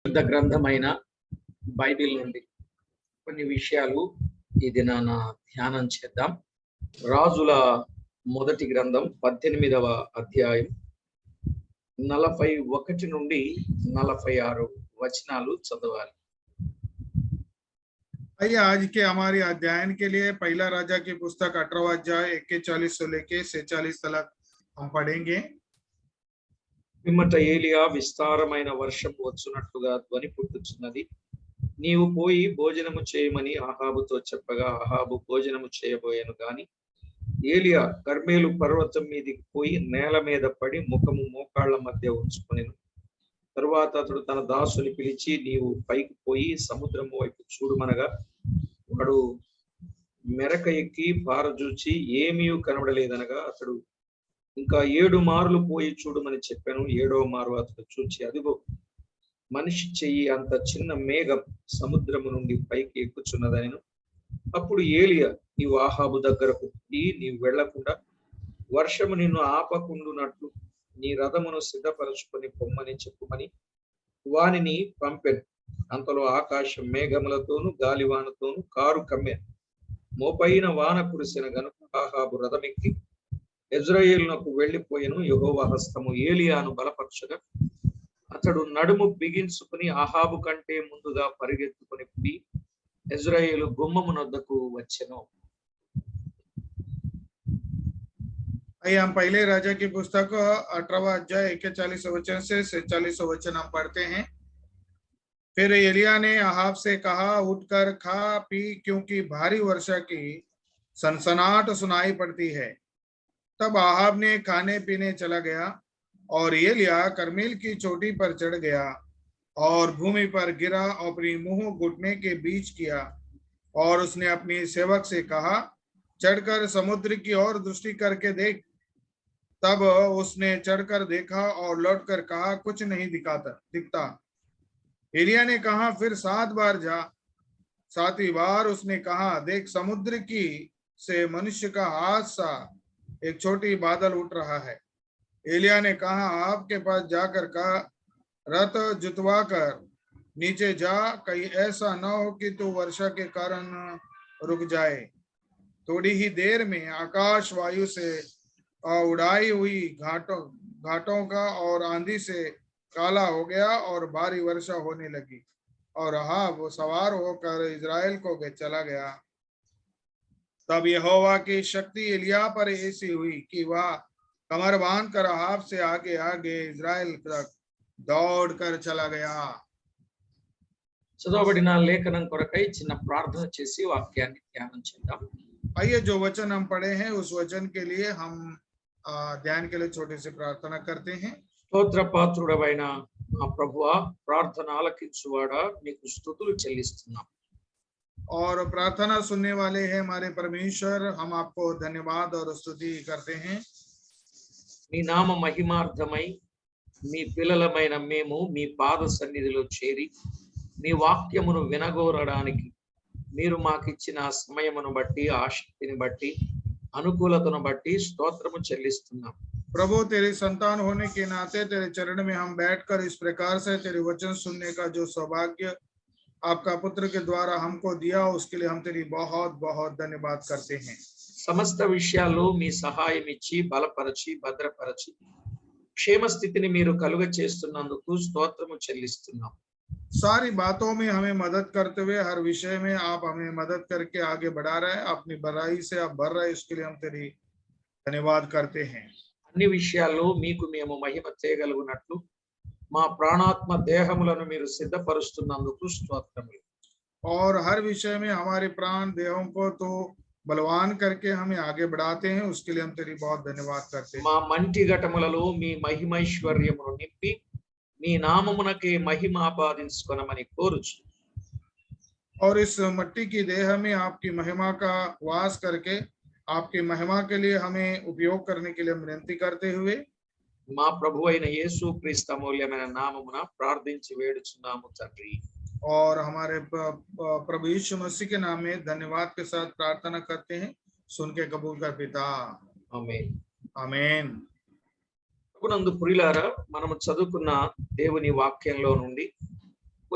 పరిశుద్ధ గ్రంథమైన బైబిల్ నుండి కొన్ని విషయాలు ఈ దినాన ధ్యానం చేద్దాం. రాజుల మొదటి గ్రంథం 18వ అధ్యాయం 41 నుండి 46 వచనాలు చదవాలి. आइए आज के हमारे अध्ययन के लिए पहला राजा की पुस्तक 18वां अध्याय 41 से लेके 46 तक हम पढ़ेंगे. పిమ్మట ఏలియా విస్తారమైన వర్షం వచ్చునట్లుగా ధ్వని పుట్టుచున్నది. నీవు పోయి భోజనము చేయమని అహాబుతో చెప్పగా అహాబు భోజనము చేయబోయాను గాని ఏలియా కర్మేలు పర్వతం మీదికి పోయి నేల మీద పడి ముఖము మోకాళ్ల మధ్య ఉంచుకొనెను. తరువాత అతడు తన దాసుని పిలిచి, నీవు పైకి పోయి సముద్రము వైపు చూడుమనగా వాడు మెరక ఎక్కి పారజూచి ఏమీ కనబడలేదనగా అతడు ఇంకా 7 మార్లు పోయి చూడమని చెప్పాను. 7వ మారు అతడు చూచి, అదిగో మనిషి చెయ్యి అంత చిన్న మేఘం సముద్రము నుండి పైకి ఎక్కుచున్నదనెను. అప్పుడు ఏలియా, నీవు ఆహాబు దగ్గరకు నీవు వెళ్లకుండా వర్షము నిన్ను ఆపకుండునట్లు నీ రథమును సిద్ధపరచుకొని పొమ్మని చెప్పుమని వానిని పంపెను. అంతలో ఆకాశం మేఘములతోను గాలివానతోను కారు కమ్మెను. మోపైన వాన కురిసిన గనుక ఆహాబు రథమెక్కి యెజ్రెయేలునకు వెళ్లిపోయెను. యెహోవా హస్తము ఏలియాను బలపరచగా అతడు నడుము బిగించుకుని అహాబు కంటే ముందుగా పరిగెత్తుకుని పోయి యెజ్రెయేలు గుమ్మమునొద్దకు వచ్చెను. आइए हम पहले राजा की पुस्तक 18वां अध्याय 41 वचन से 46 वचन हम पढ़ते हैं. फिर एलिया ने अहाब से कहा, उठकर खा पी, क्योंकि भारी वर्षा की सनसनाहट सुनाई पड़ती है. तब अहाब ने खाने पीने चला गया और एलिया कर्मेल की चोटी पर चढ़ गया और भूमि पर गिरा और अपनी मुंह घुटने के बीच किया और उसने अपनी सेवक से कहा, चढ़कर समुद्र की ओर दृष्टि करके देख. तब उसने चढ़कर देखा और लौटकर कहा, कुछ नहीं दिखता. एलिया ने कहा, फिर 7 बार जा. 7वीं बार उसने कहा, देख समुद्र की से मनुष्य का हाथ सा एक छोटी बादल उठ रहा है. एलिया ने कहा, आपके पास जाकर कहा, रथ जुतवा कर नीचे जा, कहीं ऐसा न हो कि तू वर्षा के कारण रुक जाए. थोड़ी ही देर में आकाश वायु से उड़ाई हुई घाटों का और आंधी से काला हो गया और भारी वर्षा होने लगी और अहाब सवार होकर इजराइल को चला गया. तब यहोवा की शक्ति एलिया पर ऐसी हुई कि वह कमर बांध कर अहाब से आगे आगे इजराइल तक दौड़ कर चला गया. చదవబడిన లేఖనం కొరకై చిన్న ప్రార్థన చేసి వాక్యాన్ని ధ్యానం చేద్దాం. आइए जो वचन हम पढ़े हैं उस वचन के लिए हम ध्यान के लिए छोटी सी प्रार्थना करते हैं. స్తోత్ర పాత్రుడవైన మా ప్రభువా, ప్రార్థన ఆలకించువాడా, నీకు స్తుతులు చెల్లిస్తున్నాం. और प्रार्थना सुनने वाले हैं हमारे परमेश्वर, हम आपको धन्यवाद और स्तुति करते हैं. నీ నామ మహిమార్థమై మీ పిల్లలమైన మేము మీ పాద సన్నిధిలో చేరి మీ వాక్యమును వినగోరడానికి మీరు మాకిచ్చిన సమయమును బట్టి, ఆసక్తిని బట్టి, అనుకూలతను బట్టి స్తోత్రము చెల్లిస్తున్నాం. प्रभु, तेरे संतान होने के नाते तेरे चरण में हम बैठकर इस प्रकार से तेरे वचन सुनने का जो सौभाग्य आपका पुत्र के द्वारा हमको दिया, उसके लिए हम तेरी बहुत बहुत धन्यवाद करते हैं. సమస్త విషయాల్లో మీ సహాయం ఇచ్చి బలపరచి భద్రపరచి క్షేమ స్థితిని మీరు కలుగ చేస్తున్నందుకు స్తోత్రము చెల్లిస్తున్నాం. सारी बातों में हमें मदद करते हुए हर विषय में आप हमें मदद करके आगे बढ़ा रहे हैं, अपनी बड़ाई से आप भर रहे हैं, इसके लिए हम तेरी धन्यवाद करते हैं. అన్ని విషయాల్లో మీకు మేము మహిమ చేయగలుగునట్లు మా ప్రాణాత్మ దేహములను మీరు సిద్ధపరుస్తున్నందుకు స్తోత్రములు. और हर विषय में हमारे प्राण देहों को तो बलवान करके हमें आगे बढ़ाते हैं, उसके लिए हम तेरी बहुत धन्यवाद करते हैं. మా మంటి ఘటములలో మీ మహిమైశ్వర్యమును నింపి మీ నామమునకే మహిమ ఆపాదించుకొనమని కోరుచు. और इस मट्टी की देह में आपकी महिमा का वास करके आपकी महिमा के लिए हमें उपयोग करने के लिए हम विनती करते हुए మా ప్రభువైన యేసు క్రీస్తు అమూల్యమైన నామమున ప్రార్థించి వేడుచున్నాము తండ్రి. और हमारे प्रभु यीशु मसीह के नाम में धन्यवाद के साथ प्रार्थना करते हैं, सुन के कबूल कर पिता. ఆమేన్. आमीन. నందు ప్రియులారా, మనము చదువుకున్న దేవుని వాక్యంలో నుండి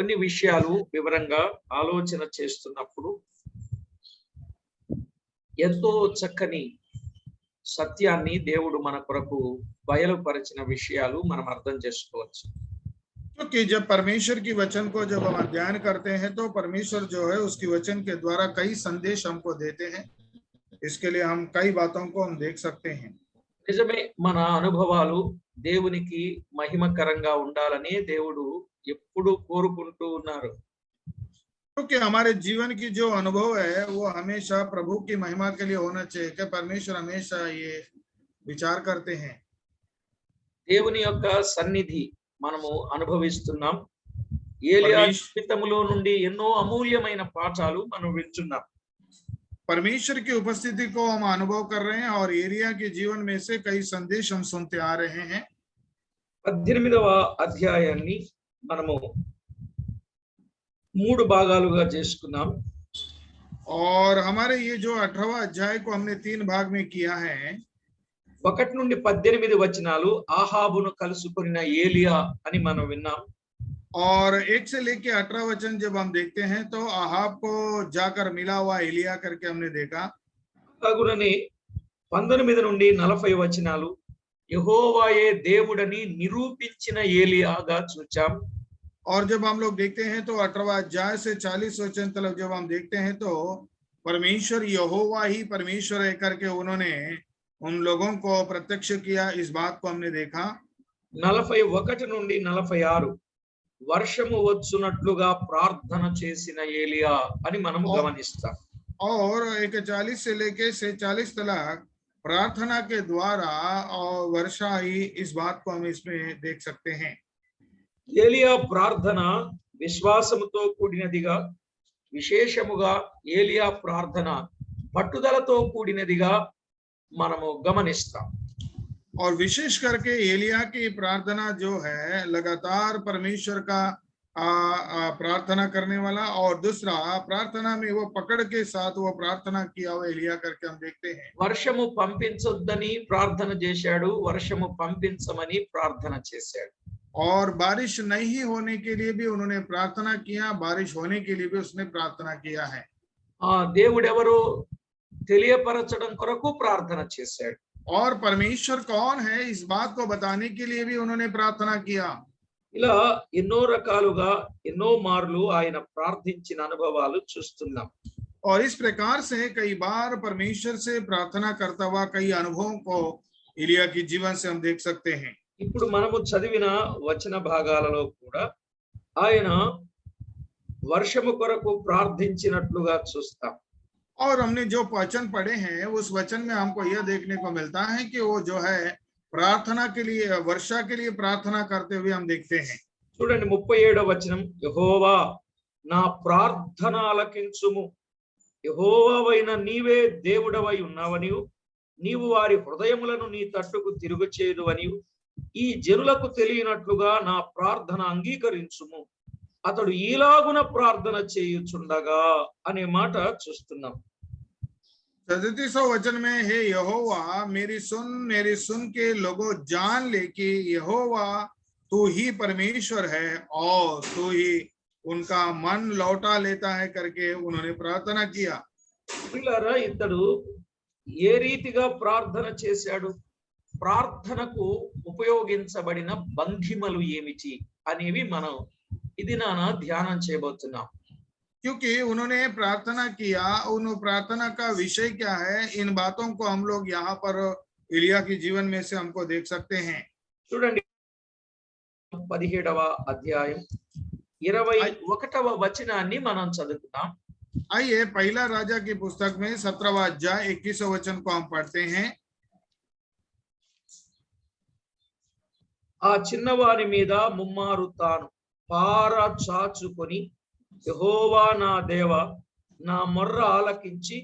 కొన్ని విషయాలు వివరంగా ఆలోచన చేస్తున్నప్పుడు ఎంతో చక్కని సత్యాన్ని దేవుడు మన కొరకు బయలుపరిచిన విషయాలు మనం అర్థం చేసుకోవచ్చు. क्योंकि जब परमेश्वर की वचन को जब हम अध्ययन करते हैं तो परमेश्वर जो है उसकी वचन के द्वारा कई संदेश हमको देते हैं। इसके लिए हम कई बातों को हम देख सकते हैं। నిజమే, మన అనుభవాలు దేవునికి మహిమకరంగా ఉండాలని దేవుడు ఎప్పుడు కోరుకుంటూ ఉన్నారు. क्योंकि हमारे जीवन की जो अनुभव है वो हमेशा प्रभु की महिमा के लिए होना चाहिए कि परमेश्वर हमेशा ये विचार करते हैं। దేవుని యొక్క సన్నిధి మనము అనుభవిస్తున్నాం. ఏలియా జీవితంలో నుండి ఎన్నో అమూల్యమైన పాఠాలు మనం వింటున్నాం. परमेश्वर की उपस्थिति को हम अनुभव कर रहे हैं और एलिया के जीवन में से कई संदेश हम सुनते आ रहे हैं। 18వ అధ్యాయాన్ని మనము 3 భాగాలుగా చేసుకున్నాం. और हमारे ये जो 18वां अध्याय को हमने 3 भाग में किया है। 1 నుండి 18 వచనాలు ఆహాబును కలుసుకొనిన ఏలియా అని మనం విన్నాం. और 1 से लेके 18 वचन जब हम देखते हैं तो आहाब को जाकर मिला हुआ एलिया करके हमने देखा। అలాగుననే 19 నుండి 40 వచనాలు యెహోవాయే దేవుడని నిరూపించిన ఏలియాగా చూచాం. और जब हम लोग देखते हैं तो 18वां अध्याय से 40 वचन तक जब हम देखते हैं तो परमेश्वर यहोवा ही परमेश्वर है करके उन्होंने उन लोगों को प्रत्यक्ष किया, इस बात को हमने देखा। 41 నుండి 46 వర్షము వచ్చునట్లుగా ప్రార్థన చేసిన ఏలియా అని మనం గమనిస్తాం. और 41 से लेके 46 तक प्रार्थना के द्वारा और वर्षा ही, इस बात को हम इसमें देख सकते हैं। ఏలియా ప్రార్థన విశ్వాసముతో కూడినదిగా, విశేషముగా ఏలియా ప్రార్థన పట్టుదలతో కూడినదిగా మనము గమనిస్తాం. और विशेष करके एलिया की प्रार्थना जो है लगातार परमेश्वर का प्रार्थना करने वाला, और दूसरा प्रार्थना में वो पकड़ के साथ वो प्रार्थना किया हुआ एलिया करके हम देखते हैं। వర్షము పంపించొద్దని ప్రార్థన చేశాడు, వర్షము పంపించమని ప్రార్థన చేశాడు. और बारिश नहीं होने के लिए भी उन्होंने प्रार्थना किया, बारिश होने के लिए भी उसने प्रार्थना किया है। దేవుడెవరో తెలియపరచడం కొరకు ప్రార్థన చేశాడు. और परमेश्वर कौन है इस बात को बताने के लिए भी उन्होंने प्रार्थना किया। ఇలా ఎన్నో రకాలుగా ఎన్నో మార్లు ఆయన ప్రార్థించిన అనుభవాలు చూస్తున్నాం. और इस प्रकार से कई बार परमेश्वर से प्रार्थना करता हुआ कई अनुभवों को एलिया के जीवन से हम देख सकते हैं। ఇప్పుడు మనము చదివిన వచన భాగాలలో కూడా ఆయన వర్షము కొరకు ప్రార్థించినట్లుగా చూస్తాం. और हमने जो वचन पढ़े हैं उस वचन में हमको यह देखने को मिलता है कि वो जो है प्रार्थना के लिए, वर्षा के लिए प्रार्थना करते हुए हम देखते हैं। చూడండి 37వ వచనం, యెహోవా నా ప్రార్థన ఆలకించుము, యెహోవావైన నీవే దేవుడవై ఉన్నావనియు, నీవు వారి హృదయములను నీ తట్టుకు తిరుగుచేయుదువనియు, ఈ జనులకు తెలియనట్లుగా నా ప్రార్థన అంగీకరించుము, అతడు ఈలాగున ప్రార్థన చేయుచుండగా అనే మాట చూస్తున్నాం. 37वां वचन में, हे यहोवा मेरी सुन के लोगों जान ले कि यहोवा तू ही परमेश्वर है और तू ही उनका मन लौटा लेता है करके उन्होंने प्रार्थना किया। పిల్లరా, ఇతడు ఏ రీతిగా ప్రార్థన చేశాడు, ప్రార్థనకు ఉపయోగించబడిన భంగిమలు ఏమిటి అనేవి మనం ఇది నాన్న ధ్యానం చేయబోతున్నాం. क्योंकि उन्होंने प्रार्थना किया, उन प्रार्थना का विषय क्या है, इन बातों को हम लोग यहाँ पर एलिया के जीवन में से हमको देख सकते हैं। చూడండి 17వ అధ్యాయం 21వ వచనాన్ని మనం చదువుతాం. आइए पहला राजा की पुस्तक में 17वां अध्याय 21वां वचन को हम पढ़ते हैं। ఆ చిన్నవాని మీద ముమ్మారు తాను పార చాచుకొని, యెహోవా నా దేవ నా మొర్ర ఆలకించి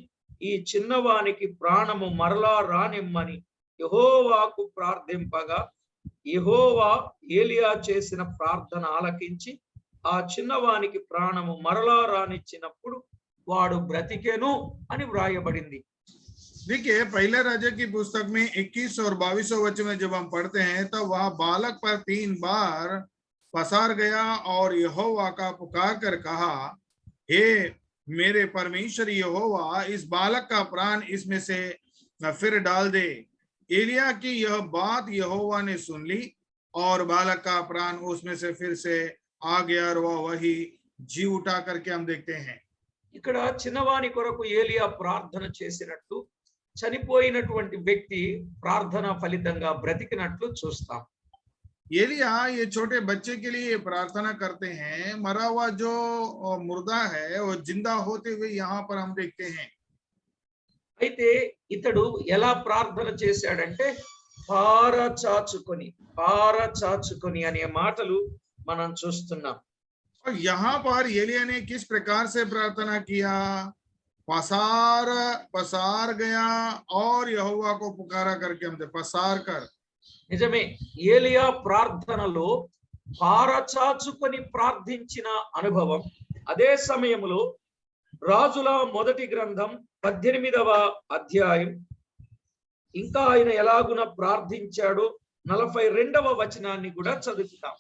ఈ చిన్నవానికి ప్రాణము మరలా రానిమ్మని యెహోవాకు ప్రార్థింపగా, యెహోవా ఏలియా చేసిన ప్రార్థన ఆలకించి ఆ చిన్నవానికి ప్రాణము మరలా రానిచ్చినప్పుడు వాడు బ్రతికెను అని వ్రాయబడింది. देखिए पहले राजा की पुस्तक में 21 और 22 वचन में जब हम पढ़ते हैं तो वह बालक पर 3 बार पसार गया और यहोवा का पुकार कर कहा, हे मेरे परमेश्वर यहोवा, इस बालक का प्राण इसमें से फिर डाल दे। एलिया की यह बात यहोवा ने सुन ली और बालक का प्राण उसमें से फिर से आ गया और वह वही जी उठा करके हम देखते हैं। ఇక్కడ చిన్నవాని కొరకు ఏలియా ప్రార్థన చేసినట్టు చనిపోయినటువంటి వ్యక్తి ప్రార్థన ఫలితంగా బ్రతికినట్లు చూస్తాం. एलिया ये छोटे बच्चे के लिए प्रार्थना करते हैं, मरा हुआ जो मुर्दा है वो जिंदा होते हुए यहाँ पर हम देखते हैं। అయితే ఇతడు ఎలా ప్రార్థన చేశాడంటే పార చాచుకొని అనే మాటలు మనం చూస్తున్నాం. और यहाँ पर एलिया ने किस प्रकार से प्रार्थना किया? पसार पसार गया और यहोवा को पुकारा करके हम पसार कर। నిజమే, ఏలియా ప్రార్థనలో పారచాచుకొని ప్రార్థించిన అనుభవం. అదే సమయంలో రాజుల మొదటి గ్రంథం 18వ అధ్యాయం ఇంకా ఆయన ఎలాగున ప్రార్థించాడో 42వ వచనాన్ని కూడా చదువుతాం.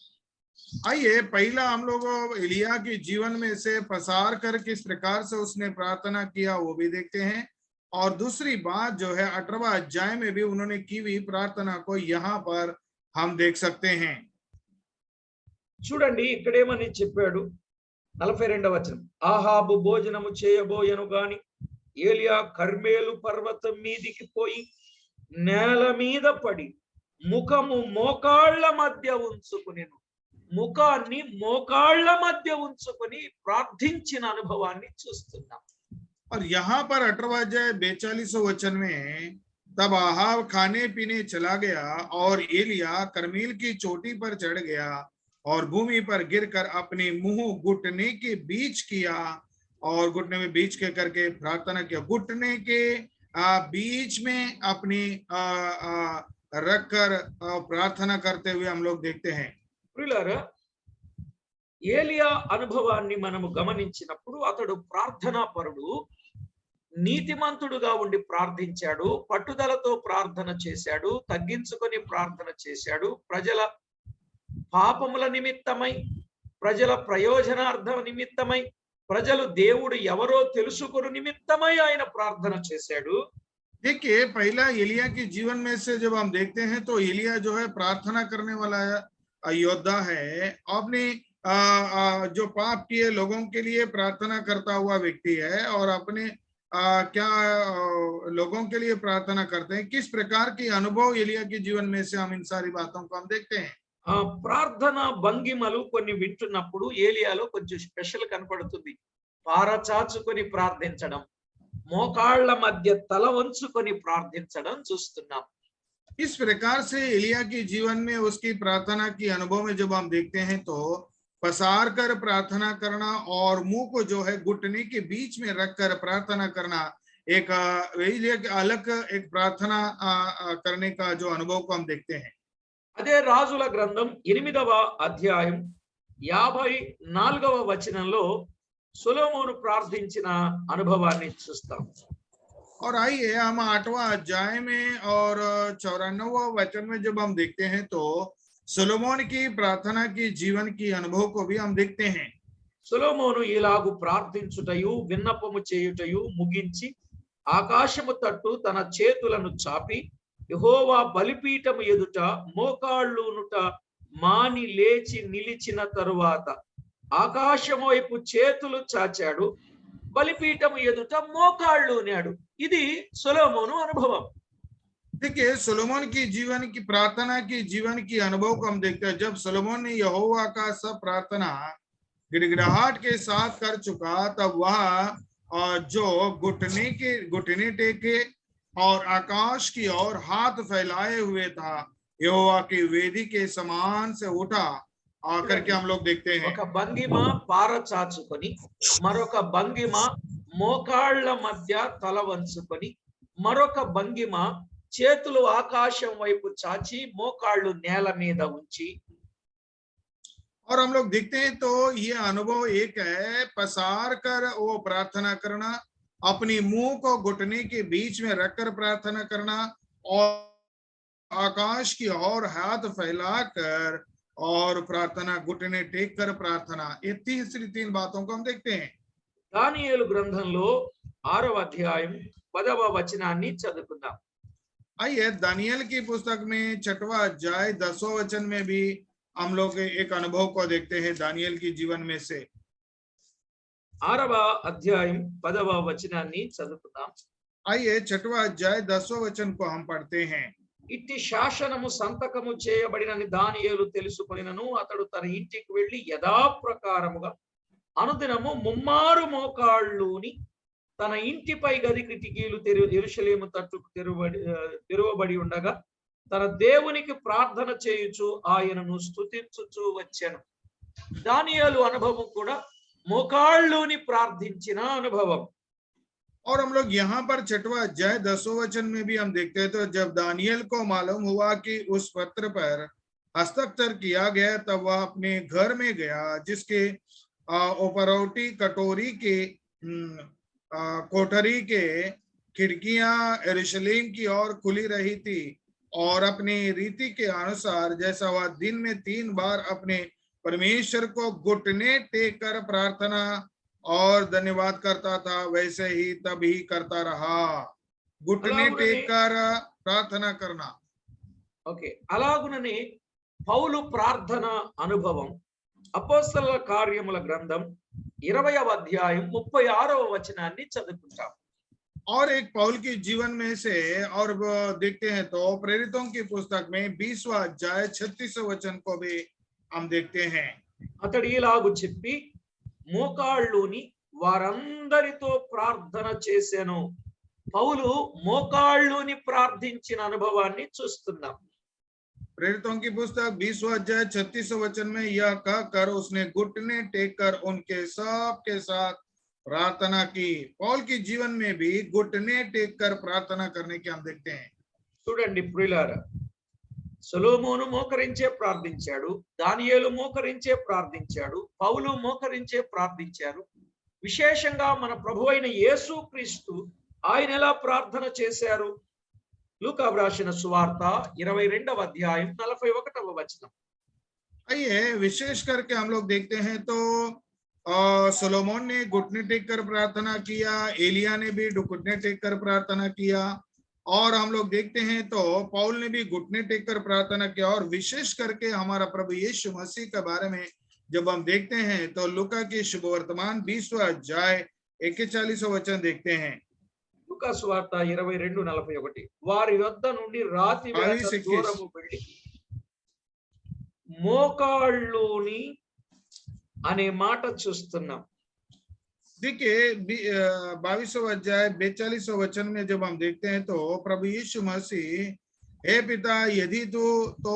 आइए पहला हम लोग एलिया के जीवन में से पसार कर किस प्रकार से उसने प्रार्थना किया वो भी देखते हैं, और दूसरी बात जो है 18वां अध्याय में भी उन्होंने की हुई प्रार्थना को यहाँ पर हम देख सकते हैं। చూడండి, ఇక్కడేమని చెప్పాడు 42వ వచనం, ఆహాబు భోజనము చేయబోయెను గాని ఏలియా కర్మేలు పర్వతం మీదికి పోయి నేల మీద పడి ముఖము మోకాళ్ళ మధ్య ఉంచుకునేను. ముఖాన్ని మోకాళ్ళ మధ్య ఉంచుకొని ప్రార్థించిన అనుభవాన్ని చూస్తున్నాం. और यहाँ पर 18वां अध्याय 42 वचन में, तब आहाब खाने पीने चला गया और एलिया करमेल की चोटी पर चढ़ गया और भूमि पर गिरकर अपने मुंह घुटने के बीच किया और घुटने में बीच के करके प्रार्थना किया। घुटने के बीच में अपनी रखकर प्रार्थना करते हुए हम लोग देखते हैं। ప్రియులారా, ఏలియా అనుభవాన్ని మనము గమనించినప్పుడు అతడు ప్రార్థనా పరుడు, నీతిమంతుడుగా ఉండి ప్రార్థించాడు, పట్టుదలతో ప్రార్థన చేశాడు, తగ్గించుకొని ప్రార్థన చేశాడు, ప్రజల పాపముల నిమిత్తమై, ప్రజల ప్రయోజనార్థం నిమిత్తమై, ప్రజలు దేవుడు ఎవరో తెలుసుకొను నిమిత్తమై ఆయన ప్రార్థన చేశాడు. देखिए पहला एलिया के जीवन में से जब हम देखते हैं तो एलिया जो है प्रार्थना करने वाला योद्धा है, अपने जो पाप किए लोगों के लिए प्रार्थना करता हुआ व्यक्ति है, और अपने क्या लोगों के लिए प्रार्थना करते हैं। किस प्रकार की अनुभव एलिया के जीवन में से हम इन सारी बातों को हम देखते हैं। ప్రార్థన భంగిమలు కొన్ని వింటున్నప్పుడు ఏలియాలో కొంచెం స్పెషల్ కనపడుతుంది. పారచాచుకొని ప్రార్థించడం, మోకాళ్ళ మధ్య తల వంచుకొని ప్రార్థించడం చూస్తున్నాం. इस प्रकार से एलिया के जीवन में उसकी प्रार्थना की अनुभव में जब हम देखते हैं तो पसार कर प्रार्थना करना और मुंह को जो है घुटने के बीच में रखकर प्रार्थना करना, एक एलिया के अलग एक प्रार्थना करने का जो अनुभव को हम देखते हैं। అదే రాజుల గ్రంథం 8వ అధ్యాయం 54వ వచనంలో సొలొమోను ప్రార్థించిన అనుభవాన్ని చూస్తాం. और आइए हम 8वां अध्याय में और 94वां वचन में जब हम देखते हैं तो सोलोमोन की प्रार्थना की जीवन की अनुभव को भी हम देखते हैं। సొలొమోను ఇలాగు ప్రార్థించుటయు విన్నపము చేయుటయు ముగించి ఆకాశము తట్టు తన చేతులను చాపి యెహోవా బలిపీఠము ఎదుట మోకాళ్ళునుట మాని లేచి నిలిచిన తరువాత ఆకాశము వైపు చేతులు చాచాడు, బలిపీఠము ఎదుట మోకాళ్ళునాడు. ఇది సొలొమోను అనుభవం. देखिए सोलोमोन की जीवन की प्रार्थना की जीवन की अनुभव को हम देखते हैं। जब सोलोमोन ने यहोवा का सब प्रार्थना गिड़गिड़ाहट के साथ कर चुका, तब वह जो घुटने टेके और आकाश की ओर हाथ फैलाए हुए था, यहोवा की वेदी के समान से उठा आकर के हम लोग देखते हैं। ఒక భంగిమ పారచాచుకొని, మరొక భంగిమ మోకాళ్ళ మధ్య తల వంచుకొని, మరొక భంగిమ చేతులు ఆకాశం వైపు చాచి మోకాళ్ళు నేల మీద ఉంచి, और हम लोग देखते हैं तो ये अनुभव एक है, पसार कर वो प्रार्थना करना, अपनी मुंह को घुटने के बीच में रखकर प्रार्थना करना और आकाश की ओर हाथ फैलाकर और प्रार्थना, घुटने टेक कर प्रार्थना, ये तीसरी तीन बातों को हम देखते हैं। దానియేలు గ్రంథంలో 6వ అధ్యాయం 10వ వచనాన్ని చదువుకుందాం. आइए दानियल की पुस्तक में 6वां अध्याय 10वां वचन में भी हम लोग एक अनुभव को देखते हैं दानियल की जीवन में से। 6వ అధ్యాయం 10వ వచనాన్ని చదువుకుందాం. आइए 6वां अध्याय 10वां वचन को हम पढ़ते हैं। ఇట్టి శాసనము సంతకము చేయబడినని దానియేలు తెలుసుకొనినను అతడు తన ఇంటికి వెళ్లి యథాప్రకారముగా అనుదినము ముమ్మారు మోకాళ్ళుని తన ఇంటిపై గది కిటికీలు యెరూషలేము తట్టుకు తెరవబడి ఉండగా తన దేవునికి ప్రార్థన చేయుచు ఆయనను స్తుతించుచు వచ్చెను. దానియేలు అనుభవం కూడా మోకాళ్ళుని ప్రార్థించిన అనుభవం. और हम लोग यहाँ पर 6वां अध्याय 10वां वचन में भी हम देखते हैं, तो जब दानियल को मालूम हुआ कि उस पत्र पर हस्ताक्षर किया गया तब वह अपने घर में गया जिसके उपरौटी कटोरी के कोठरी के खिड़कियां यरूशलेम की ओर खुली रही थी और अपनी रीति के अनुसार जैसा वह दिन में 3 बार अपने परमेश्वर को घुटने टेक कर प्रार्थना और धन्यवाद करता था वैसे ही तभी करता रहा। घुटने टेक कर प्रार्थना करना। ఓకే, అలాగుననే పౌలు ప్రార్థన అనుభవం అపోస్తలుల కార్యముల గ్రంథం 20వ అధ్యాయం 36వ వచనాన్ని చదువుకుంటాం. और एक पौल की जीवन में से और देखते हैं तो प्रेरितों की पुस्तक में 20वां अध्याय 36वां वचन को भी हम देखते हैं। అతడు ఇలాగు చెప్పి మోకాళ్ళుని వారందరితో ప్రార్థన చేసెను. పౌలు మోకాళ్ళుని ప్రార్థించిన అనుభవాన్ని చూస్తున్నాం. प्रेरितों की पुस्तक 20वां अध्याय 36वां वचन में यह कहकर उसने घुटने टेक कर उनके सब के साथ प्रार्थना की। पौल की जीवन में भी घुटने टेक कर प्रार्थना करने की हम देखते हैं। చూడండి ప్రియులారా, సొలొమోను మోకరించే ప్రార్థించాడు, దానియేలు మోకరించే ప్రార్థించాడు, పౌలు మోకరించే ప్రార్థించారు. విశేషంగా మన ప్రభువైన యేసుక్రీస్తు ఆయన ఎలా ప్రార్థన చేశారు? లూకా వ్రాసిన సువార్త 22వ అధ్యాయం 41వ వచనం. आइए विशेष करके हम लोग देखते हैं तो सोलोमोन ने घुटने टेक कर प्रार्थना किया, एलिया ने भी घुटने टेक कर प्रार्थना किया, और हम लोग देखते हैं तो पौल ने भी घुटने टेक कर प्रार्थना किया। और विशेष करके हमारा प्रभु यीशु मसीह के बारे में जब हम देखते हैं तो लूका की शुभ वर्तमान 20वां अध्याय 41वां वचन देखते हैं। లూకా సువార్త 22:41 వారి వద్ద నుండి రాతి వేళ దూరము వెళ్ళి మోకాళ్ళుని అనే మాట చూస్తున్నాం. देखिए 22वां अध्याय 42वां वचन में जब हम देखते हैं तो प्रभु यीशु मसीह, हे पिता यदि तू तो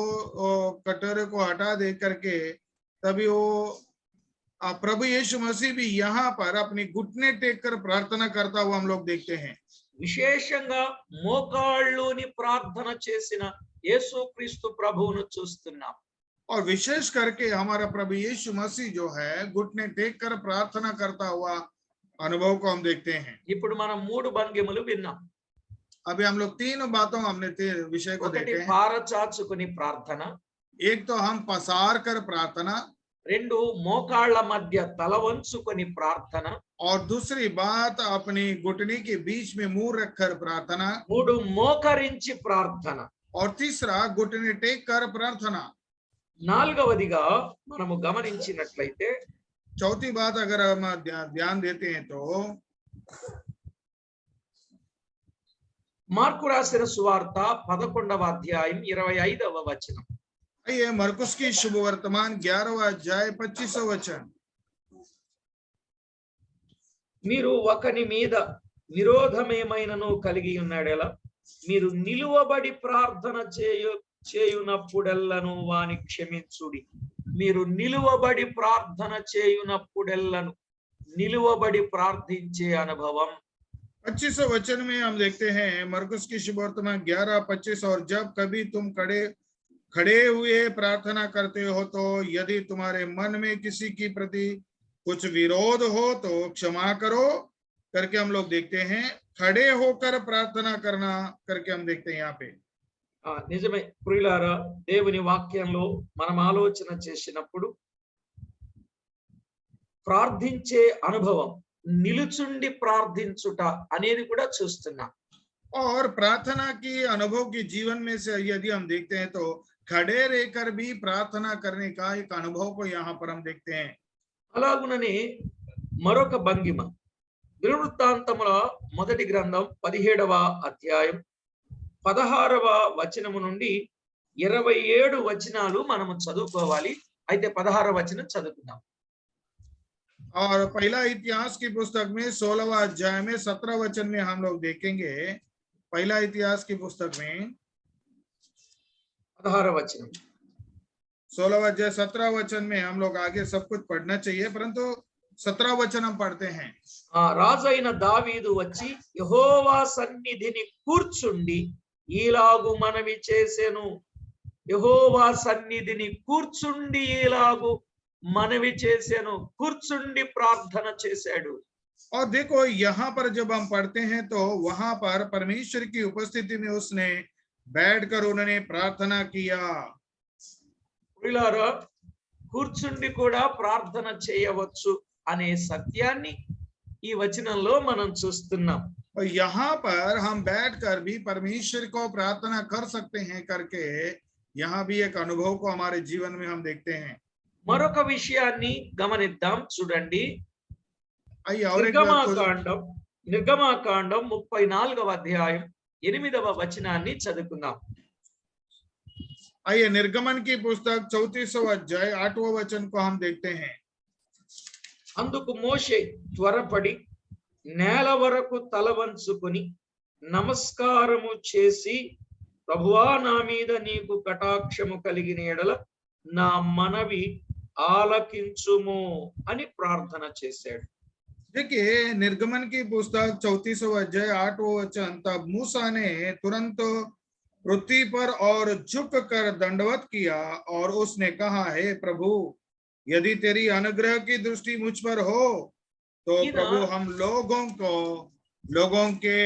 कटोरे को हटा दे करके, तभी वो प्रभु यीशु मसीह भी यहाँ पर अपनी घुटने टेक कर प्रार्थना करता हुआ हम लोग देखते हैं। విశేషంగా మోకాళ్ళుని ప్రార్థన చేసిన యేసుక్రీస్తు ప్రభువును చూస్తున్నాం. और विशेष करके हमारा प्रभु यीशु मसीह जो है घुटने टेक कर प्रार्थना करता हुआ अनुभव को हम देखते हैं। ఇప్పుడు మనం 3 భంగిమలు విన్నాం. अभी हम लोग 3 बातों हमने विषय को देखे हैं। పారచాచుకుని ప్రార్థన, एक तो हम पसार कर प्रार्थना, 2 మోకాళ్ళ మధ్య తల వంచుకొని ప్రార్థన, और दूसरी बात अपनी घुटने के बीच में मुंह रखकर प्रार्थना, 3 మోకరించి ప్రార్థన, और तीसरा घुटने टेक कर प्रार्थना। 4వదిగా మనము గమనించినట్లయితే चौथी बात अगर हम ध्यान देते हैं तो మార్కు రాసిన సువార్త 11వ అధ్యాయం 25వ వచనం. ये मरकुस की शुभ वर्तमान 11वां अध्याय 25वां वचन। మీరు ఒకని మీద విరోధమేమైనను కలిగి ఉన్నాడేలా మీరు నిలువబడి ప్రార్థన చేయునప్పుడెల్లను వాని క్షమించుడి. మీరు నిలువబడి ప్రార్థన చేయునప్పుడెల్లను, నిలువబడి ప్రార్థించే అనుభవం. 25वां वचन में हम देखते हैं मरकुस की शुभ वर्तमान 11:25, और जब कभी तुम खड़े हुए प्रार्थना करते हो तो यदि तुम्हारे मन में किसी की प्रति कुछ विरोध हो तो क्षमा करो करके हम लोग देखते हैं। खड़े होकर प्रार्थना करना करके हम देखते हैं यहाँ पे। నిజమే ప్రియులారా, దేవుని వాక్యంలో మనం ఆలోచన చేసినప్పుడు ప్రార్థించే అనుభవం, నిలుచుండి ప్రార్థించుట అనేది కూడా చూస్తున్నాం. और प्रार्थना की अनुभव के जीवन में से यदि हम देखते हैं तो खड़े रहकर भी प्रार्थना करने का एक अनुभव को यहाँ पर हम देखते हैं। అలాగుననే మరొక భంగిమ, దినవృత్తాంతముల మొదటి గ్రంథం 17వ అధ్యాయం 16వ వచనము నుండి 27 వచనాలు మనము చదువుకోవాలి. అయితే 16వ వచనం చదువుకుందాం. और पहला इतिहास की पुस्तक में 16वां अध्याय में 17 वचन में हम लोग देखेंगे। पहला इतिहास की पुस्तक में 16వ వచనం. 16वां अध्याय 17 वचन में हम लोग आगे सब कुछ पढ़ना चाहिए, परंतु 17 वचन हम पढ़ते हैं। రాజైన దావీదు వచ్చి యెహోవా సన్నిధిని కూర్చుండి ఈలాగు మనవి చేసెను. యెహోవా సన్నిధిని కూర్చుండి ఈలాగు మనవి చేసెను. కూర్చుండి ప్రార్థన చేశాడు. और देखो यहाँ पर जब हम पढ़ते हैं तो वहां पर परमेश्वर की उपस्थिति में उसने बैठकर उन्होंने प्रार्थना किया। ప్రియులారా, కూర్చుండి కూడా ప్రార్థన చేయవచ్చు అనే సత్యాన్ని ఈ వచనంలో మనం చూస్తున్నాం. और यहाँ पर हम बैठकर भी परमेश्वर को प्रार्थना कर सकते हैं करके यहाँ भी एक अनुभव को हमारे जीवन में हम देखते हैं। మరొక విషయాన్ని గమనిద్దాం, చూడండి. आइए और एक बात को నిర్గమాకాండం 34వ అధ్యాయం 8వ వచనాన్ని చదువుకుందాం. आइए निर्गमन की पुस्तक 34वां अध्याय 8वां वचन को हम देखते हैं। అందుకు మోషే త్వరపడి నేల వరకు తల వంచుకొని నమస్కారము చేసి, ప్రభువా, నా మీద నీకు కటాక్షము కలిగిన ఎడల నా మనవి ఆలకించుము అని ప్రార్థన చేశాడు. देखिए निर्गमन की पुस्तक 34वां अध्याय 8वां वचन, तब मूसा ने तुरंत पृथ्वी पर और झुक कर दंडवत किया और उसने कहा, हे प्रभु, यदि तेरी अनुग्रह की दृष्टि मुझ पर हो तो प्रभु हम लोगों के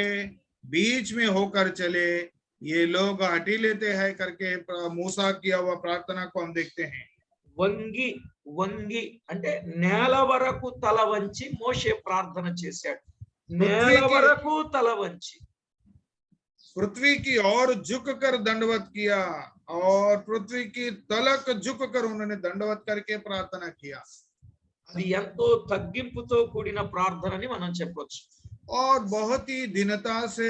बीच में होकर चले, ये लोग हटी लेते हैं करके मूसा किया हुआ प्रार्थना को हम देखते हैं। వంగి వంగి అంటే నేల వరకు తల వంచి మోషే ప్రార్థన చేశాడు. నేల వరకు తల వంచి, पृथ्वी की ओर झुक कर दंडवत किया और पृथ्वी की तलक झुक कर उन्होंने दंडवत करके प्रार्थना किया। అది ఎంతో తగ్గింపుతో కూడిన ప్రార్థనని మనం చెప్పొచ్చు. और बहुत ही दीनता से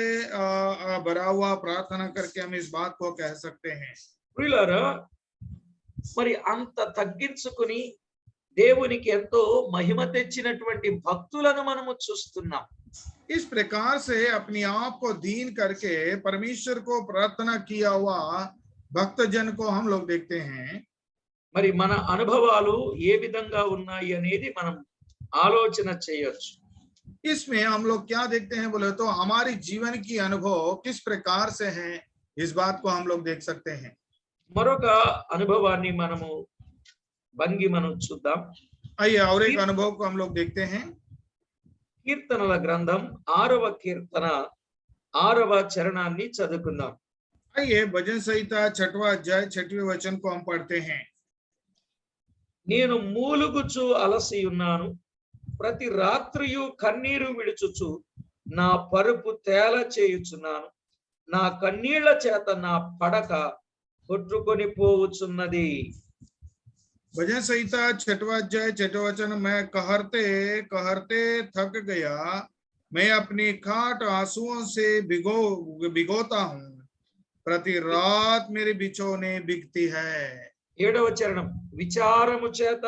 भरा हुआ प्रार्थना करके हम इस बात को कह सकते हैं। ప్రియులారా, మరి అంత తగ్గించుకుని దేవునికి ఎంతో మహిమ తెచ్చినటువంటి భక్తులను మనము చూస్తున్నాం. इस प्रकार से अपने आप को दीन करके परमेश्वर को प्रार्थना किया हुआ भक्त जन को हम लोग देखते हैं। మరి మన అనుభవాలు ఏ విధంగా ఉన్నాయి అనేది మనం ఆలోచన చేయొచ్చు. इसमें हम लोग क्या देखते हैं बोले तो हमारी जीवन की अनुभव किस प्रकार से है, इस बात को हम लोग देख सकते हैं। మరొక అనుభవాన్ని మనము భంగిమను చూద్దాం. आइए और एक अनुभव को हम लोग देखते हैं। కీర్తనల గ్రంథం 6వ కీర్తన 6వ చరణాన్ని చదువుకుందాం. आइए भजन संहिता 6वां अध्याय 6वें वचन को हम पढ़ते हैं। నేను మూలుగుచు అలసి ఉన్నాను, ప్రతి రాత్రియు కన్నీరు విడుచుచు నా పరుపు తేల చేయుచున్నాను, నా కన్నీళ్ల చేత నా పడక కొట్టుకొని పోవుచున్నది. भजन संहिता 6वां अध्याय 6वां वचन, मैं कहरते कहरते थक गया, मैं अपनी खाट आंसुओं से भिगोता हूँ, प्रति रात मेरे बिछौने बिकती है। 7వ చరణం, విచారము చేత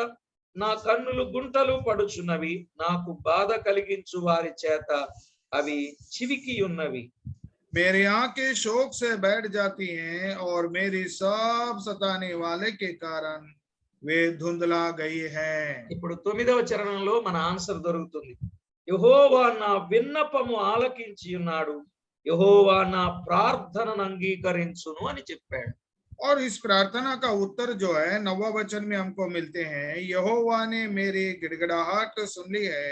నా కన్నులు గుంటలు పడుచున్నవి, నాకు బాధ కలిగించు వారి చేత అవి చివికి ఉన్నవి. मेरी आंखें शोक से बैठ जाती हैं और मेरी सब सताने वाले के कारण वे धुंधला गई है। ఇప్పుడు 9వ చరణంలో మన ఆన్సర్ దొరుకుతుంది. యెహోవా నా విన్నపము ఆలకించి ఉన్నాడు, యెహోవా నా ప్రార్థనను అంగీకరించును అని చెప్పాడు. और इस प्रार्थना का उत्तर जो है 9वां वचन में हमको मिलते हैं, यहोवा ने मेरी गिड़गिड़ाहट सुन ली है,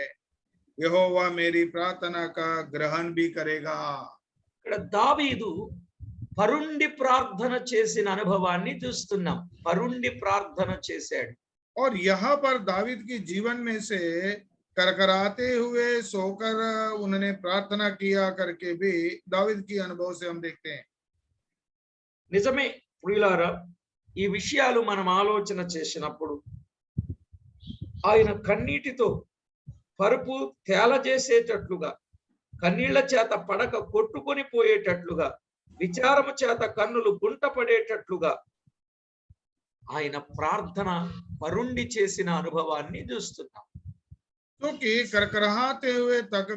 यहोवा मेरी प्रार्थना का ग्रहण भी करेगा। ఇక్కడ దావీదు పరుండి ప్రార్థన చేసిన అనుభవాన్ని చూస్తున్నాం. పరుండి ప్రార్థన చేశాడు. और यहाँ पर दावीद की जीवन में से करकराते हुए सोकर उन्होंने प्रार्थना किया करके भी दावीद की अनुभव से हम देखते हैं। నిజమే ప్రియులారా, ఈ విషయాలు మనం ఆలోచన చేసినప్పుడు ఆయన కన్నీటితో పరుపు తేలజేసేటట్లుగా, కన్నీళ్ల చేత పడక కొట్టుకొని పోయేటట్లుగా, విచారము చేత కన్నులు గుంట పడేటట్లుగా ఆయన ప్రార్థన పరుండి చేసిన అనుభవాన్ని చూస్తున్నాం. क्योंकि करकराते हुए थक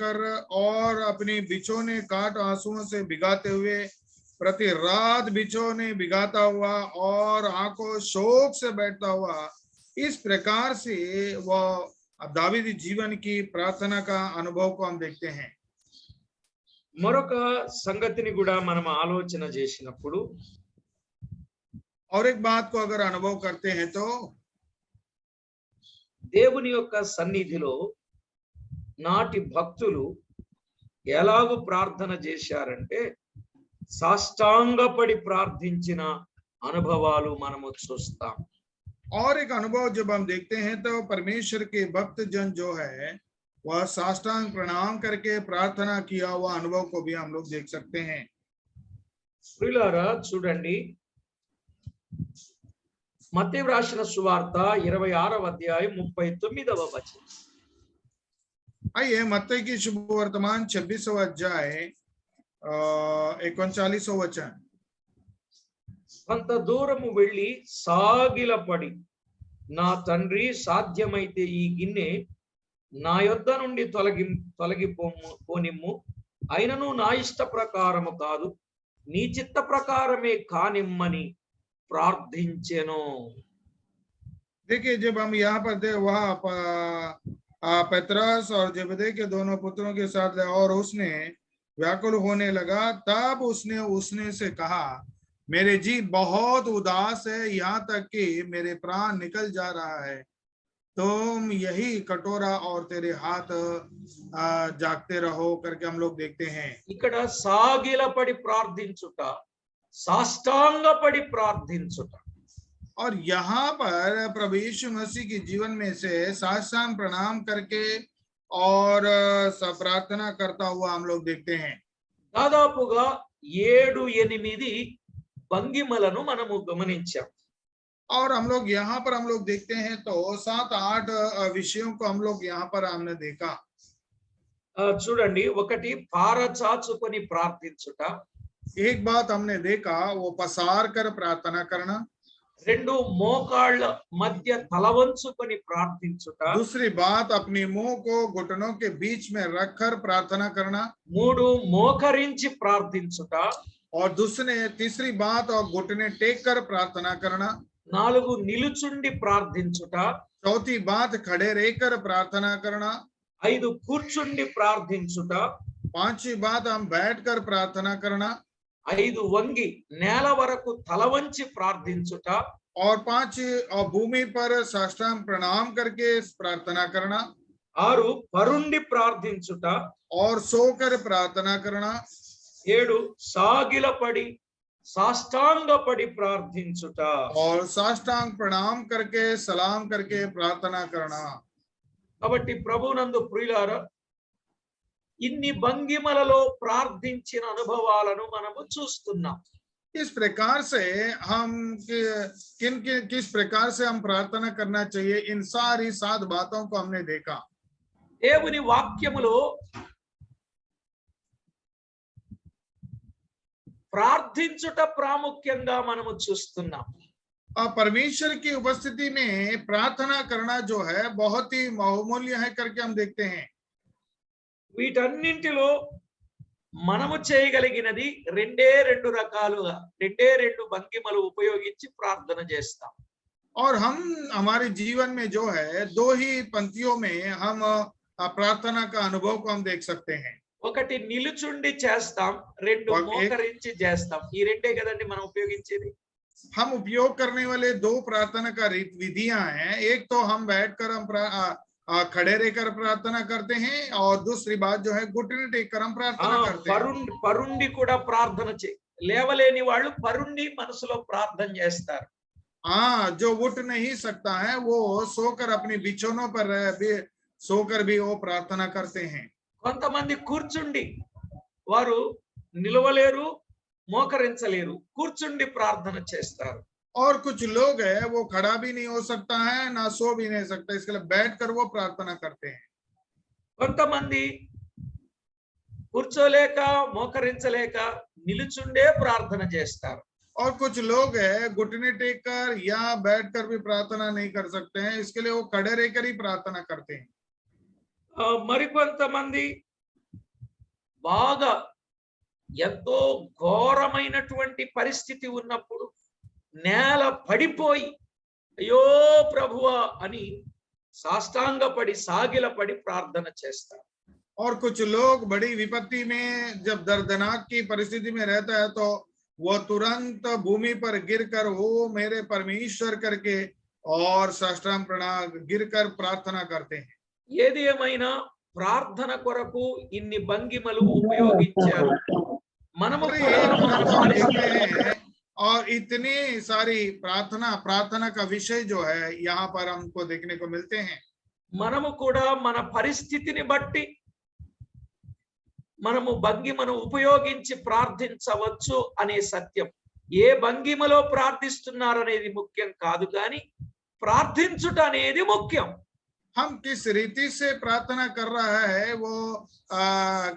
कर और अपनी बिछौने काट आंसुओं से भिगाते हुए प्रति रात बिछौने भिगाता हुआ और आंखों शोक से बैठता हुआ, इस प्रकार से वह दावीदी जीवन की प्रार्थना का अनुभव को हम देखते हैं। మరొక సంగతిని కూడా మనం ఆలోచన చేసినప్పుడు, और एक बात को अगर अनुभव करते हैं तो దేవుని యొక్క సన్నిధిలో నాటి భక్తులు ఎలాగూ ప్రార్థన చేశారంటే సాష్టాంగపడి ప్రార్థించిన అనుభవాలు మనము చూస్తాం. और एक अनुभव जब हम देखते हैं तो परमेश्वर के भक्त जन जो है वह साष्टांग प्रणाम करके प्रार्थना किया हुआ अनुभव को भी हम लोग देख सकते हैं। ప్రియులారా చూడండి, మత్తయి రాసిన సువార్త 26వ అధ్యాయం 39వ వచనం. आइए मत्ती की शुभ वर्तमान 26वां अध्याय 39वां वचन। కొంత దూరము వెళ్ళి సాగిలపడి, నా తండ్రి సాధ్యమైతే ఈ గిన్నె నా యొద్ద నుండి తొలగిపోనిమ్ము, అయినను నా ఇష్ట ప్రకారము కాదు నీ చిత్త ప్రకారమే కానిమ్మని ప్రార్థించెను. देखिए जब हम यहाँ पर थे वहाँ पतरस और जबदे के दोनों पुत्रों के साथ और उसने व्याकुल होने लगा, तब उसने से कहा, मेरे जी बहुत उदास है, यहाँ तक कि मेरे प्राण निकल जा रहा है, तुम यही कटोरा और तेरे हाथ जागते रहो करके हम लोग देखते हैं। ఇక్కడ సాగిలపడి ప్రార్థించుట, సాష్టాంగపడి ప్రార్థించుట. और यहाँ पर प्रभु यीशु मसीह के जीवन में से साष्टांग प्रणाम करके और प्रार्थना करता हुआ हम लोग देखते हैं। దాదాపుగా 7-8 భంగిమలను మనము గమనించాం. और हम लोग यहाँ पर हम लोग देखते हैं तो 7-8 विषयों को हम लोग यहाँ पर हमने देखा। చూడండి, ఒకటి పారచాచుకొని ప్రార్థించుట, एक बात हमने देखा वो पसार कर प्रार्थना करना। 2 మోకాళ్ళ మధ్య తలవంచుకొని ప్రార్థించుట, दूसरी बात अपने मुंह को घुटनों के बीच में रखकर प्रार्थना करना। 3 మోకరించి ప్రార్థించుట, और तीसरी बात और घुटने टेक कर प्रार्थना करना। 4 నిలుచుండి ప్రార్థించుట, चौथी बात खड़े रहकर प्रार्थना करना। 5 కూర్చుండి ప్రార్థించుట, 5वीं बात हम बैठकर प्रार्थना करना। 5 వంగి నేల వరకు తలవంచి ప్రార్థించుట, और 5 और भूमि पर साष्टांग प्रणाम करके प्रार्थना करना। 6 పరుండి ప్రార్థించుట, और सोकर प्रार्थना करना। 7 సాగిలపడి సాష్టాంగపడి ప్రార్థించుట. और साष्टांग प्रणाम करके सलाम करके प्रार्थना करना। కాబట్టి ప్రభునందు ప్రియులారా, ఇన్ని భంగిమలలో ప్రార్థించిన అనుభవాలను మనము చూస్తున్నాం. इस प्रकार से हम किस प्रकार से हम प्रार्थना करना चाहिए, इन सारी 7 बातों को हमने देखा। దేవుని వాక్యములో ప్రార్థించుట ప్రాముఖ్యంగా మనము చూస్తున్నాం. परमेश्वर की उपस्थिति में प्रार्थना करना जो है बहुत ही बहुमूल्य है करके हम देखते हैं। వీటన్నింటిలో మనము చేయగలిగినది 2 రకాలుగా 2 భంగిమలు ఉపయోగించి ప్రార్థన చేస్తాం. और हम हमारे जीवन में जो है 2 ही पंक्तियों में हम प्रार्थना का अनुभव को हम देख सकते हैं। ఒకటి నిలుచుండి చేస్తాం, 2 మోకరించి చేస్తాం. ఈ రెండే కదండి మనం ఉపయోగించేది. हम उपयोग करने वाले 2 प्रार्थना का विधियां हैं। एक तो हम बैठकर हम खड़े रहकर प्रार्थना करते हैं, और दूसरी बात जो है घुटने टेक कर हम प्रार्थना करते हैं। పరుండి కూడా ప్రార్థన లేవలేని వాళ్ళు పరుండి మనసులో ప్రార్థన చేస్తారు. हाँ, जो उठ नहीं सकता है वो सोकर अपनी बिछौनों पर भी सोकर भी वो प्रार्थना करते हैं। కొంతమంది కూర్చుండి వారు నిలవలేరు, మోకరించలేరు, కూర్చుండి ప్రార్థన చేస్తారు. और कुछ लोग है वो खड़ा भी नहीं हो सकता है ना सो भी नहीं सकता, इसके लिए बैठकर वो प्रार्थना करते हैं। కొంతమంది కూర్చోలేక మోకరించలేక నిలుచుండే ప్రార్థన చేస్తారు. और कुछ लोग है घुटने टेक कर या बैठकर भी प्रार्थना नहीं कर सकते हैं, इसके लिए वो खड़े रहकर ही प्रार्थना करते हैं। మరికొంతమంది బాగా ఎంతో ఘోరమైనటువంటి పరిస్థితి ఉన్నప్పుడు నేల పడిపోయి అయ్యో ప్రభువా అని సాష్టాంగపడి సాగిలపడి ప్రార్థన చేస్తారు. और कुछ लोग बड़ी विपत्ति में जब दर्दनाक की परिस्थिति में रहता है तो वो तुरंत भूमि पर गिरकर ओ मेरे परमेश्वर करके और साष्टांग प्रणाम गिरकर प्रार्थना करते हैं। ఏది ఏమైనా ప్రార్థన కొరకు ఇన్ని భంగిమలు ఉపయోగించారు. మనము और కూడా ये మన परंतु हम పరిస్థితి देखते हैं और इतनी सारी प्रार्थना का विषय जो है यहाँ पर हमको देखने को मिलते हैं। మనము కూడా మన పరిస్థితిని బట్టి మనము భంగిమను ఉపయోగించి ప్రార్థించవచ్చు అనే సత్యం. ఏ భంగిమలో ప్రార్థిస్తున్నారనేది ముఖ్యం కాదు, కానీ ప్రార్థించుట అనేది ముఖ్యం. हम किस रीति से प्रार्थना कर रहा है वो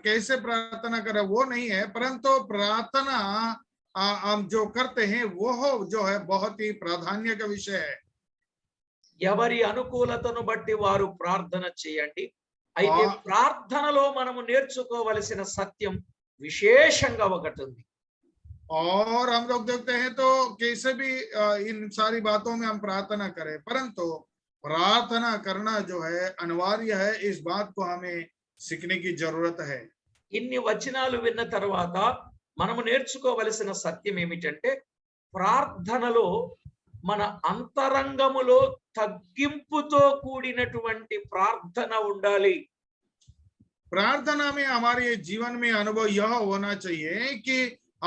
कैसे प्रार्थना कर रहा है वो नहीं है, परंतु प्रार्थना हम जो करते हैं वो जो है बहुत ही प्राधान्य का विषय है। ఎవరి అనుకూలతను బట్టి వారు ప్రార్థన చేయండి. అయితే ప్రార్థనలో మనము నేర్చుకోవలసిన సత్యం విశేషంగా ఒకటి ఉంది. और हम लोग देखते हैं तो कैसे भी इन सारी बातों में हम प्रार्थना करें, परंतु प्रार्थना करना जो है अनिवार्य है, इस बात को हमें सीखने की जरूरत है। ఇన్ని వచనాలు విన్న తర్వాత మనము నేర్చుకోవలసిన సత్యం ఏమిటంటే ప్రార్థనలో మన అంతరంగములో తగ్గింపుతో కూడినటువంటి ప్రార్థన ఉండాలి. प्रार्थना में हमारे जीवन में अनुभव यह होना चाहिए कि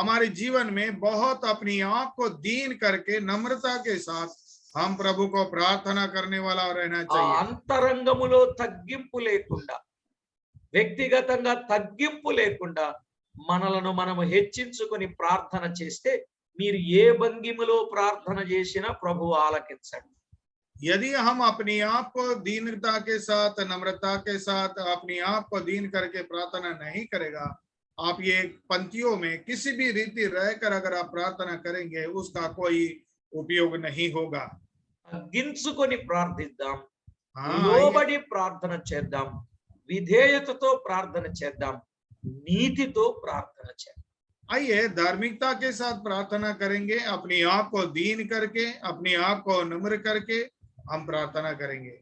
हमारे जीवन में बहुत अपनी आप को दीन करके नम्रता के साथ हम प्रभु को प्रार्थना करने वाला रहना चाहिए। అంతరంగములో తగ్గింపు లేకుండా, వ్యక్తిగతంగా తగ్గింపు లేకుండా మనలను మనము హెచ్చించుకొని ప్రార్థన చేస్తే మీరు ఏ భంగిమలో ప్రార్థన చేసినా ప్రభువు ఆలకించండి. यदि हम अपनी आप को दीनता के साथ नम्रता के साथ अपनी आप को दीन करके प्रार्थना नहीं करेगा, आप ये पंक्तियों में किसी भी रीति रहकर अगर आप प्रार्थना करेंगे उसका कोई उपयोग नहीं होगा। తగ్గించుకొని ప్రార్థిద్దాం, हाँ, లోబడి ప్రార్థన చేద్దాం, విధేయతతో ప్రార్థన చేద్దాం, నీతితో ప్రార్థన చేద్దాం. आइए धार्मिकता के साथ प्रार्थना करेंगे, अपनी आप को दीन करके अपनी आप को नम्र करके हम प्रार्थना करेंगे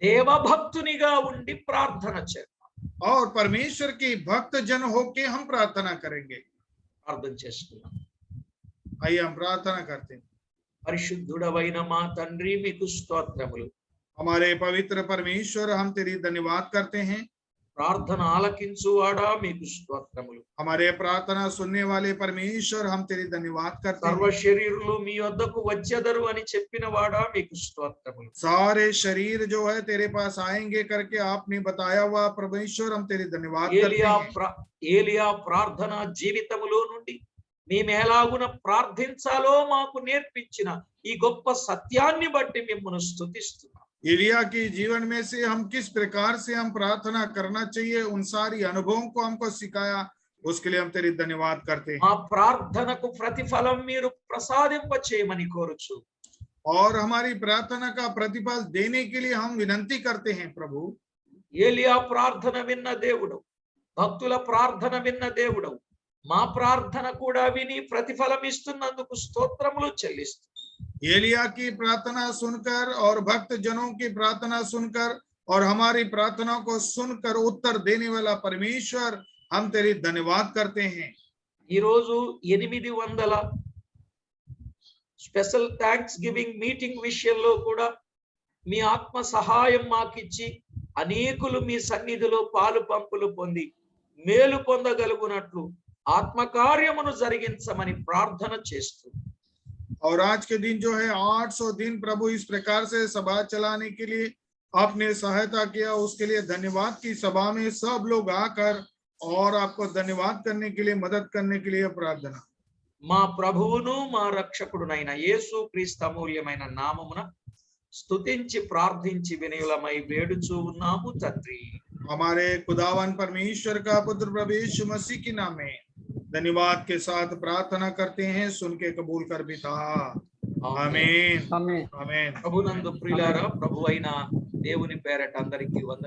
దేవభక్తునిగా ఉండి ప్రార్థన చేద్దాం. और परमेश्वर की भक्त जन होके हम प्रार्थना करेंगे। ప్రార్థన చేసుకుందాం. आइए हम प्रार्थना करते हैं। పరిశుద్ధుడవైన మా తండ్రి మీకు స్తోత్రములు. हमारे पवित्र परमेश्वर हम तेरी धन्यवाद करते हैं। ప్రార్థన ఆలకించువాడా మీకు స్తోత్రములు. हमारे प्रार्थना सुनने वाले परमेश्वर हम तेरी धन्यवाद करते సర్వ हैं। శరీరులు మీ వద్దకు వచ్చెదరు అని చెప్పిన వాడా మీకు స్తోత్రములు. सारे शरीर जो है तेरे पास आएंगे करके आपने बताया हुआ परमेश्वर हम तेरी धन्यवाद करते हैं। ఏలియా ప్రార్థన జీవితములో నుండి మేము ఎలాగున ప్రార్థించాలో మాకు నేర్పించిన ఈ గొప్ప సత్యాన్ని బట్టి మిమ్మల్ని స్తుతిస్తున్నాం. एलिया की जीवन में से हम किस प्रकार से हम प्रार्थना करना चाहिए उन सारी अनुभवों को हमको सिखाया, उसके लिए हम तेरी धन्यवाद करते हैं। మా ప్రార్థనకు ప్రతిఫలం మీరు ప్రసాదింప చేయమని కోరుచు. और हमारी प्रार्थना का प्रतिफल देने के लिए हम विनती करते हैं प्रभु। ఏలియా ప్రార్థన విన్న దేవుడు, భక్తుల ప్రార్థన విన్న దేవుడు, మా ప్రార్థన కూడా విని ప్రతిఫలం ఇస్తున్నందుకు స్తోత్రములు చెల్లిస్తూ एलिया की प्रार्थना सुनकर और भक्त जनों की प्रार्थना सुनकर और हमारी प्रार्थना को सुनकर उत्तर देने वाला परमेश्वर हम तेरी धन्यवाद करते हैं। ఈ రోజు 800 స్పెషల్ థ్యాంక్స్ గివింగ్ మీటింగ్ విషయంలో కూడా మీ ఆత్మ సహాయం మాకిచ్చి అనేకులు మీ సన్నిధిలో పాలు పంపులు పొంది మేలు పొందగలుగునట్లు ఆత్మకార్యమును జరిగించమని ప్రార్థన చేస్తూ और आज के दिन जो है 800 दिन प्रभु इस प्रकार से सभा चलाने के लिए आपने सहायता किया, उसके लिए धन्यवाद की सभा में सब लोग आकर और आपको धन्यवाद करने के लिए, मदद करने के लिए प्रार्थना। మా ప్రభువును మా రక్షకుడునైన యేసు క్రీస్తు అమూల్యమైన నామమున స్తుతించి ప్రార్థించి వినయులమై వేడుచూ ఉన్నాము తండ్రి. हमारे खुदावन परमेश्वर का पुत्र प्रभु यीशु मसीह के नाम में धन्यवाद के साथ प्रार्थना करते हैं, सुन के कबूल कर पिता। आमीन ఆమేన్. आमीन। ప్రభునందు ప్రియులారా, ప్రభువైన దేవుని పేరట అందరికీ వందనాలు.